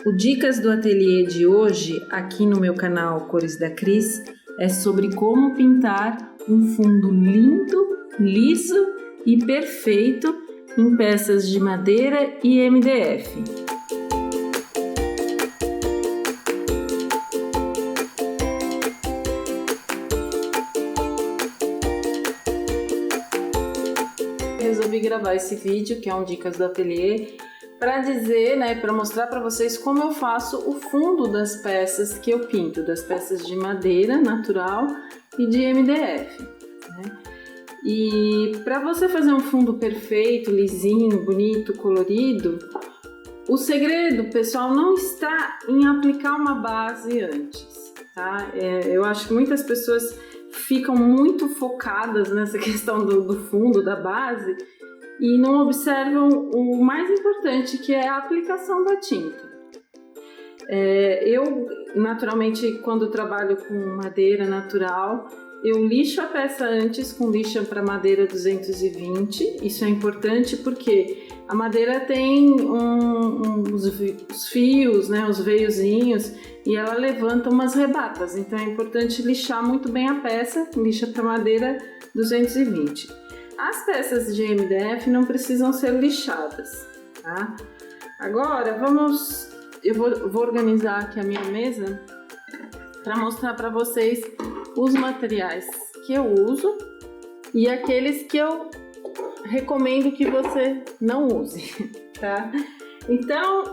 O Dicas do Ateliê de hoje, aqui no meu canal Cores da Cris, é sobre como pintar um fundo lindo, liso e perfeito em peças de madeira e MDF. Resolvi gravar esse vídeo, que é um Dicas do Ateliê, para dizer, para mostrar para vocês como eu faço o fundo das peças que eu pinto, das peças de madeira natural e de MDF. E para você fazer um fundo perfeito, lisinho, bonito, colorido, o segredo, pessoal, não está em aplicar uma base antes, tá? Eu acho que muitas pessoas ficam muito focadas nessa questão do fundo, da base, e não observam o mais importante, que é a aplicação da tinta. Eu, naturalmente, quando trabalho com madeira natural, eu lixo a peça antes com lixa para madeira 220. Isso é importante porque a madeira tem os fios, os veiozinhos, e ela levanta umas rebatas. Então é importante lixar muito bem a peça, lixa para madeira 220. As peças de MDF não precisam ser lixadas, tá? Agora eu vou organizar aqui a minha mesa para mostrar para vocês os materiais que eu uso e aqueles que eu recomendo que você não use, tá? Então,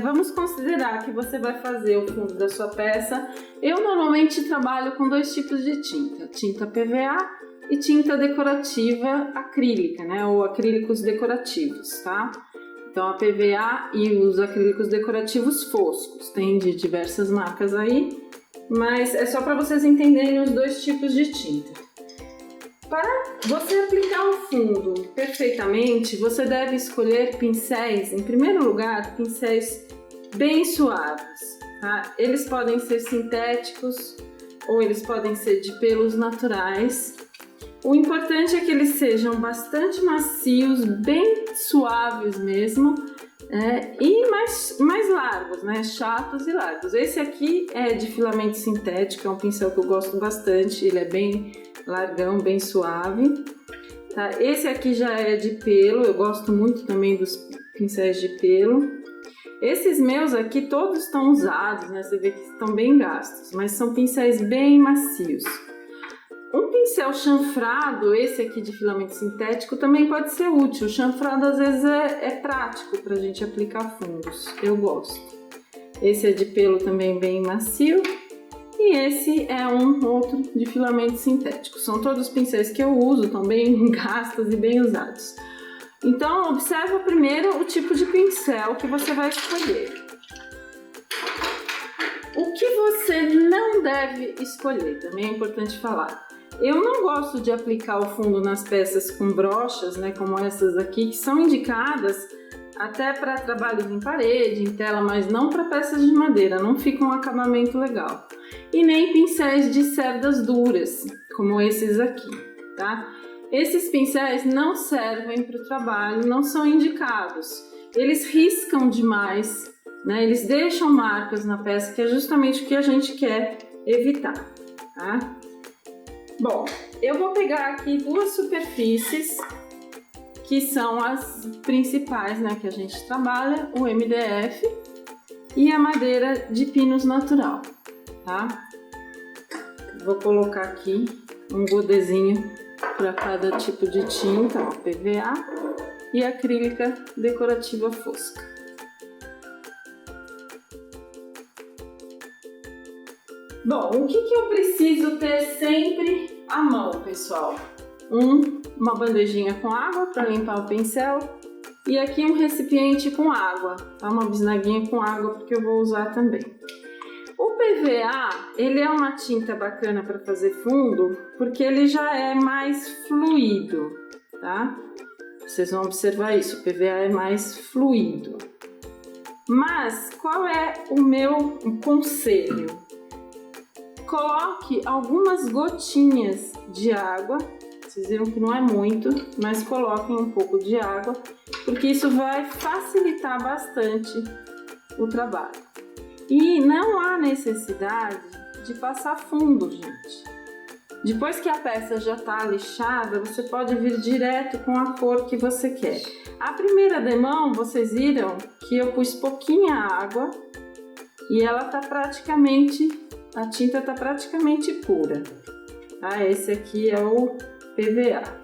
vamos considerar que você vai fazer o fundo da sua peça. Eu normalmente trabalho com dois tipos de tinta, tinta PVA e tinta decorativa acrílica, ou acrílicos decorativos, tá? Então a PVA e os acrílicos decorativos foscos, tem de diversas marcas aí, mas é só para vocês entenderem os dois tipos de tinta. Para você aplicar o fundo perfeitamente, você deve escolher pincéis, em primeiro lugar, pincéis bem suaves, tá? Eles podem ser sintéticos ou eles podem ser de pelos naturais. O importante é que eles sejam bastante macios, bem suaves mesmo, e mais largos, chatos e largos. Esse aqui é de filamento sintético, é um pincel que eu gosto bastante, ele é bem largão, bem suave. Tá? Esse aqui já é de pelo, eu gosto muito também dos pincéis de pelo. Esses meus aqui todos estão usados, você vê que estão bem gastos, mas são pincéis bem macios. Um pincel chanfrado, esse aqui de filamento sintético, também pode ser útil. O chanfrado às vezes é prático para a gente aplicar fundos, eu gosto. Esse é de pelo também bem macio e esse é um outro de filamento sintético. São todos pincéis que eu uso, estão bem gastos e bem usados. Então observa primeiro o tipo de pincel que você vai escolher. O que você não deve escolher, também é importante falar. Eu não gosto de aplicar o fundo nas peças com brochas, como essas aqui, que são indicadas até para trabalhos em parede, em tela, mas não para peças de madeira, não fica um acabamento legal. E nem pincéis de cerdas duras, como esses aqui, tá? Esses pincéis não servem para o trabalho, não são indicados. Eles riscam demais, eles deixam marcas na peça, que é justamente o que a gente quer evitar, tá? Bom, eu vou pegar aqui duas superfícies que são as principais, que a gente trabalha, o MDF e a madeira de pinus natural, tá? Vou colocar aqui um godezinho para cada tipo de tinta, PVA e acrílica decorativa fosca. Bom, o que eu preciso ter sempre à mão, pessoal? Uma bandejinha com água para limpar o pincel e aqui um recipiente com água, tá? Uma bisnaguinha com água porque eu vou usar também. O PVA, ele é uma tinta bacana para fazer fundo porque ele já é mais fluido, tá? Vocês vão observar isso, o PVA é mais fluido. Mas qual é o meu conselho? Coloque algumas gotinhas de água, vocês viram que não é muito, mas coloquem um pouco de água, porque isso vai facilitar bastante o trabalho. E não há necessidade de passar fundo, gente. Depois que a peça já está lixada, você pode vir direto com a cor que você quer. A primeira demão, vocês viram que eu pus pouquinha água e ela tá praticamente, a tinta tá praticamente pura. Tá? Esse aqui é o PVA.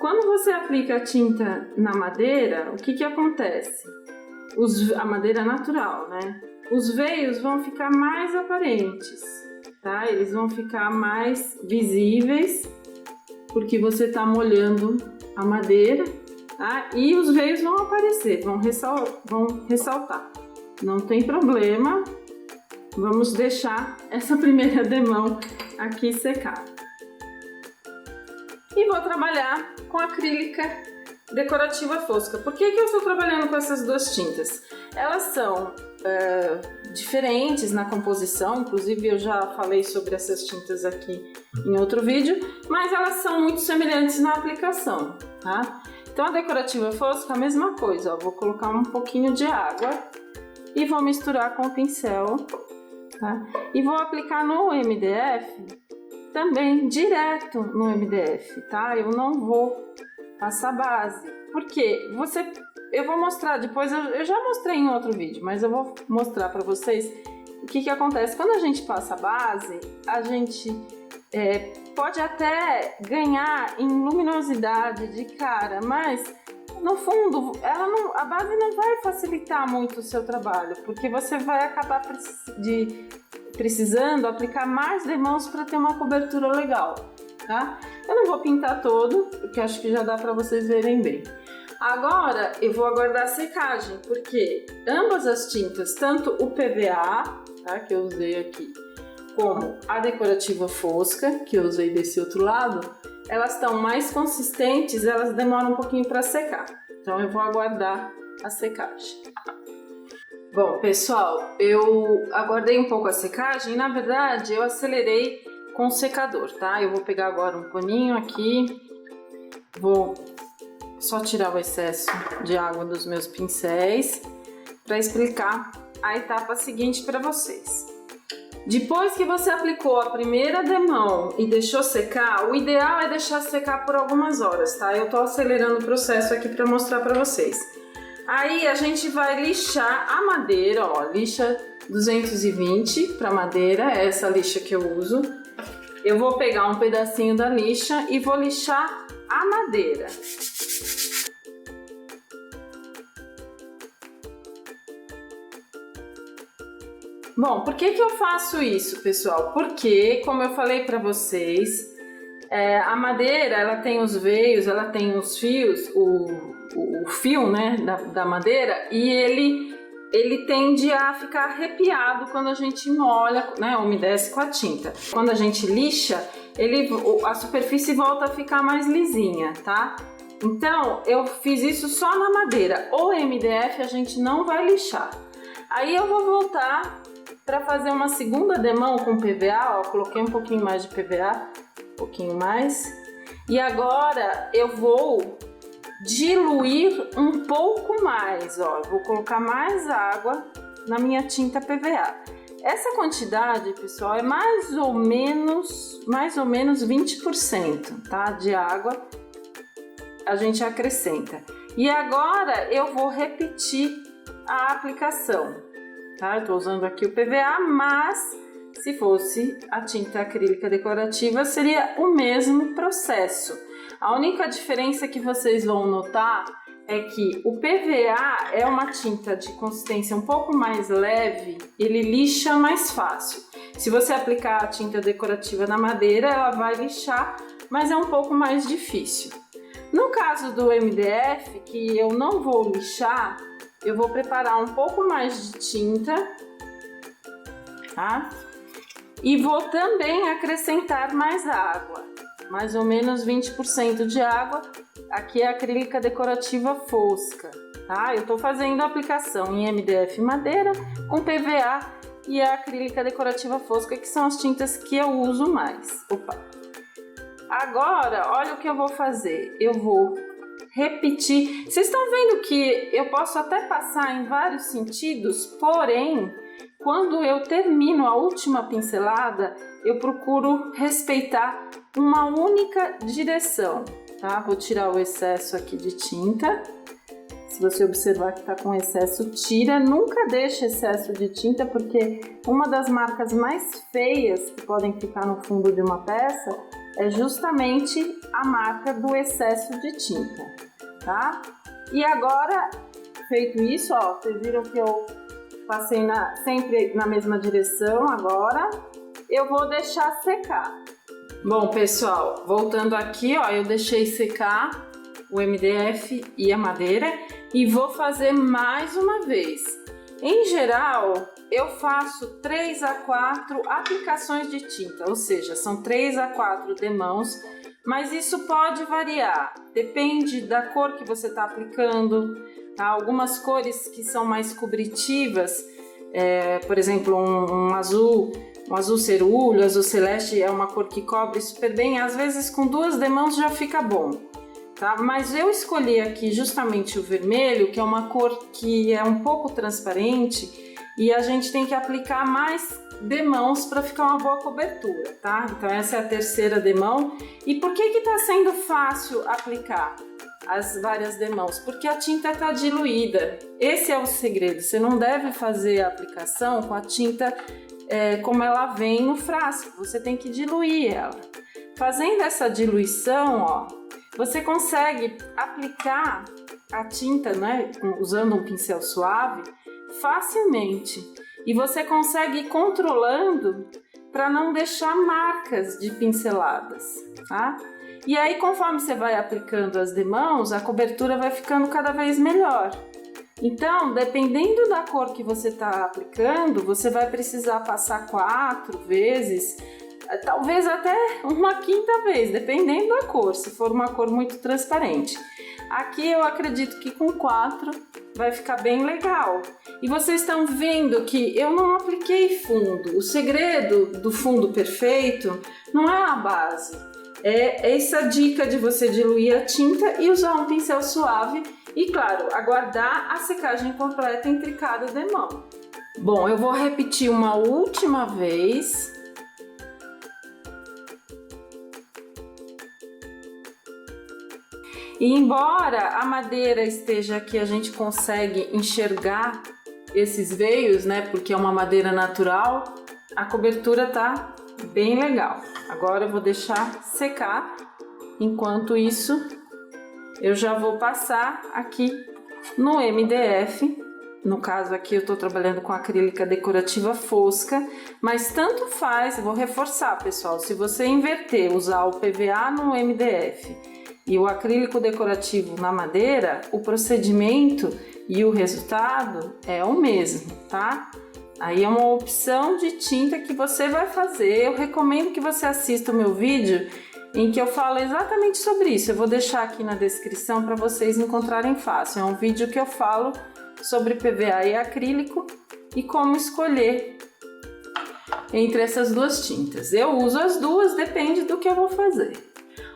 Quando você aplica a tinta na madeira, o que que acontece? A madeira natural, né? Os veios vão ficar mais aparentes, tá? Eles vão ficar mais visíveis porque você está molhando a madeira, tá? E os veios vão aparecer, vão ressaltar. Não tem problema, vamos deixar essa primeira demão aqui secar. E vou trabalhar com acrílica decorativa fosca. Por que eu estou trabalhando com essas duas tintas? Elas são diferentes na composição, inclusive eu já falei sobre essas tintas aqui em outro vídeo, mas elas são muito semelhantes na aplicação, tá? Então a decorativa fosca, a mesma coisa, ó, vou colocar um pouquinho de água e vou misturar com o pincel, tá? E vou aplicar no MDF também direto no MDF, tá? Eu não vou passar base, porque eu vou mostrar depois, eu já mostrei em outro vídeo, mas eu vou mostrar para vocês o que acontece. Quando a gente passa base, a gente pode até ganhar em luminosidade de cara, mas no fundo a base não vai facilitar muito o seu trabalho, porque você vai acabar precisando aplicar mais demãos para ter uma cobertura legal, tá? Eu não vou pintar todo, porque acho que já dá para vocês verem bem. Agora eu vou aguardar a secagem, porque ambas as tintas, tanto o PVA, tá, que eu usei aqui, como a decorativa fosca, que eu usei desse outro lado, elas estão mais consistentes, elas demoram um pouquinho para secar. Então eu vou aguardar a secagem. Bom, pessoal, eu aguardei um pouco a secagem e, na verdade, eu acelerei com o secador, tá? Eu vou pegar agora um paninho aqui, vou só tirar o excesso de água dos meus pincéis para explicar a etapa seguinte para vocês. Depois que você aplicou a primeira demão e deixou secar, o ideal é deixar secar por algumas horas, tá? Eu tô acelerando o processo aqui para mostrar para vocês. Aí a gente vai lixar a madeira, ó, lixa 220 para madeira, é essa lixa que eu uso. Eu vou pegar um pedacinho da lixa e vou lixar a madeira. Bom, por que eu faço isso, pessoal? Porque, como eu falei para vocês, a madeira, ela tem os veios, ela tem os fios, o fio, né, da madeira, e ele tende a ficar arrepiado quando a gente molha, né, umedece com a tinta. Quando a gente lixa, a superfície volta a ficar mais lisinha, tá? Então, eu fiz isso só na madeira. O MDF a gente não vai lixar. Aí eu vou voltar para fazer uma segunda demão com PVA, ó, coloquei um pouquinho mais de PVA, um pouquinho mais. E agora eu vou diluir um pouco mais, ó, eu vou colocar mais água na minha tinta PVA. Essa quantidade, pessoal, é mais ou menos 20%, tá? De água a gente acrescenta. E agora eu vou repetir a aplicação, tá? Eu tô usando aqui o PVA, mas se fosse a tinta acrílica decorativa seria o mesmo processo. A única diferença que vocês vão notar é que o PVA é uma tinta de consistência um pouco mais leve, ele lixa mais fácil. Se você aplicar a tinta decorativa na madeira, ela vai lixar, mas é um pouco mais difícil. No caso do MDF, que eu não vou lixar, eu vou preparar um pouco mais de tinta, tá? E vou também acrescentar mais água, mais ou menos 20% de água. Aqui é a acrílica decorativa fosca, tá? Eu tô fazendo a aplicação em MDF madeira com PVA e a acrílica decorativa fosca, que são as tintas que eu uso mais. Opa! Agora, olha o que eu vou fazer. Eu vou repetir. Vocês estão vendo que eu posso até passar em vários sentidos, porém, quando eu termino a última pincelada, eu procuro respeitar uma única direção, tá? Vou tirar o excesso aqui de tinta. Se você observar que está com excesso, tira. Nunca deixe excesso de tinta, porque uma das marcas mais feias que podem ficar no fundo de uma peça é justamente a marca do excesso de tinta, tá? E agora, feito isso, ó, vocês viram que eu passei sempre na mesma direção. Agora eu vou deixar secar. Bom, pessoal, voltando aqui, ó, eu deixei secar o MDF e a madeira e vou fazer mais uma vez. Em geral, eu faço 3 a 4 aplicações de tinta, ou seja, são 3 a 4 demãos, mas isso pode variar, depende da cor que você está aplicando, tá? Algumas cores que são mais cobritivas, por exemplo, um azul cerúleo, azul celeste é uma cor que cobre super bem, às vezes com 2 demãos já fica bom. Tá? Mas eu escolhi aqui justamente o vermelho, que é uma cor que é um pouco transparente e a gente tem que aplicar mais demãos para ficar uma boa cobertura, tá? Então essa é a terceira demão. E por que está sendo fácil aplicar as várias demãos? Porque a tinta está diluída. Esse é o segredo. Você não deve fazer a aplicação com a tinta como ela vem no frasco. Você tem que diluir ela. Fazendo essa diluição, ó, você consegue aplicar a tinta, né, usando um pincel suave, facilmente. E você consegue ir controlando para não deixar marcas de pinceladas, tá? E aí, conforme você vai aplicando as demãos, a cobertura vai ficando cada vez melhor. Então, dependendo da cor que você está aplicando, você vai precisar passar 4 vezes, talvez até uma 5ª vez, dependendo da cor, se for uma cor muito transparente. Aqui eu acredito que com 4 vai ficar bem legal. E vocês estão vendo que eu não apliquei fundo. O segredo do fundo perfeito não é a base, é essa dica de você diluir a tinta e usar um pincel suave e, claro, aguardar a secagem completa entre cada demão. Bom, eu vou repetir uma última vez. E embora a madeira esteja aqui, a gente consegue enxergar esses veios, né? Porque é uma madeira natural, a cobertura tá bem legal. Agora eu vou deixar secar. Enquanto isso, eu já vou passar aqui no MDF. No caso aqui eu tô trabalhando com acrílica decorativa fosca, mas tanto faz, eu vou reforçar, pessoal, se você inverter, usar o PVA no MDF e o acrílico decorativo na madeira, o procedimento e o resultado é o mesmo, tá? Aí é uma opção de tinta que você vai fazer. Eu recomendo que você assista o meu vídeo em que eu falo exatamente sobre isso. Eu vou deixar aqui na descrição para vocês encontrarem fácil. É um vídeo que eu falo sobre PVA e acrílico e como escolher entre essas duas tintas. Eu uso as duas, depende do que eu vou fazer.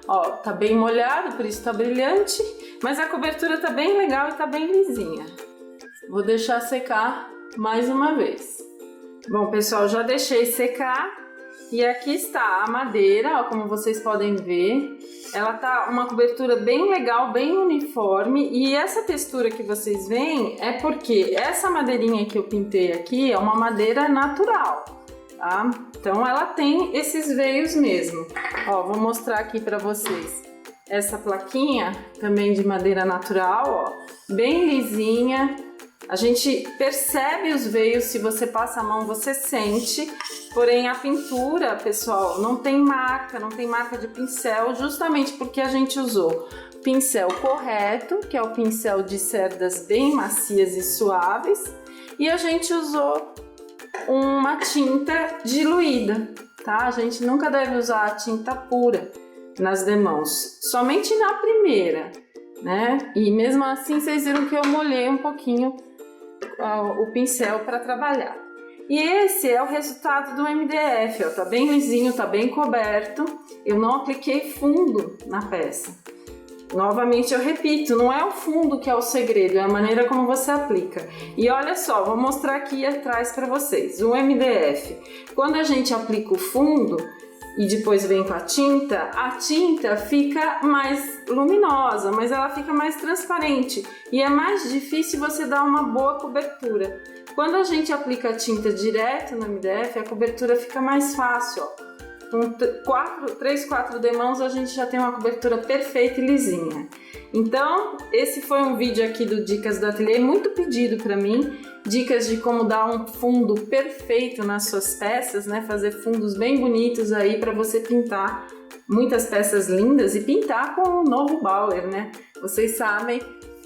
Ó, tá bem molhado, por isso tá brilhante, mas a cobertura tá bem legal e tá bem lisinha. Vou deixar secar mais uma vez. Bom, pessoal, já deixei secar e aqui está a madeira, ó, como vocês podem ver. Ela tá uma cobertura bem legal, bem uniforme, e essa textura que vocês veem é porque essa madeirinha que eu pintei aqui é uma madeira natural, tá? Então ela tem esses veios mesmo. Ó, vou mostrar aqui para vocês essa plaquinha também de madeira natural, ó, bem lisinha. A gente percebe os veios, se você passa a mão você sente, porém a pintura, pessoal, não tem marca de pincel, justamente porque a gente usou pincel correto, que é o pincel de cerdas bem macias e suaves, e a gente usou uma tinta diluída, tá? A gente nunca deve usar a tinta pura nas demãos, somente na primeira, né? E mesmo assim vocês viram que eu molhei um pouquinho o pincel para trabalhar. E esse é o resultado do MDF, ó, tá bem lisinho, tá bem coberto. Eu não apliquei fundo na peça. Novamente eu repito, não é o fundo que é o segredo, é a maneira como você aplica. E olha só, vou mostrar aqui atrás para vocês, o MDF. Quando a gente aplica o fundo e depois vem com a tinta fica mais luminosa, mas ela fica mais transparente e é mais difícil você dar uma boa cobertura. Quando a gente aplica a tinta direto no MDF, a cobertura fica mais fácil, ó. Com 3, 4 demãos a gente já tem uma cobertura perfeita e lisinha. Então, esse foi um vídeo aqui do Dicas do Ateliê, muito pedido para mim. Dicas de como dar um fundo perfeito nas suas peças, né? Fazer fundos bem bonitos aí para você pintar muitas peças lindas e pintar com o novo Bauer, né? Vocês sabem,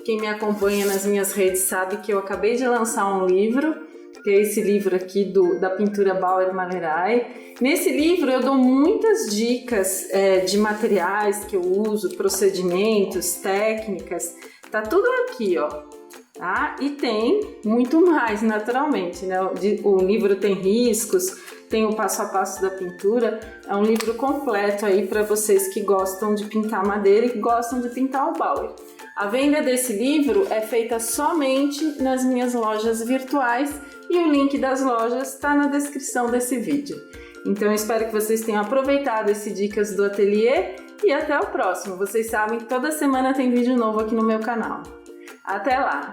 quem me acompanha nas minhas redes sabe que eu acabei de lançar um livro, que é esse livro aqui da pintura Bauer Malerai. Nesse livro eu dou muitas dicas de materiais que eu uso, procedimentos, técnicas, tá tudo aqui, ó. Tá? E tem muito mais, naturalmente, né? O livro tem riscos, tem o passo a passo da pintura, é um livro completo aí para vocês que gostam de pintar madeira e que gostam de pintar o Bauer. A venda desse livro é feita somente nas minhas lojas virtuais e o link das lojas está na descrição desse vídeo. Então eu espero que vocês tenham aproveitado esse Dicas do Ateliê e até o próximo. Vocês sabem que toda semana tem vídeo novo aqui no meu canal. Até lá!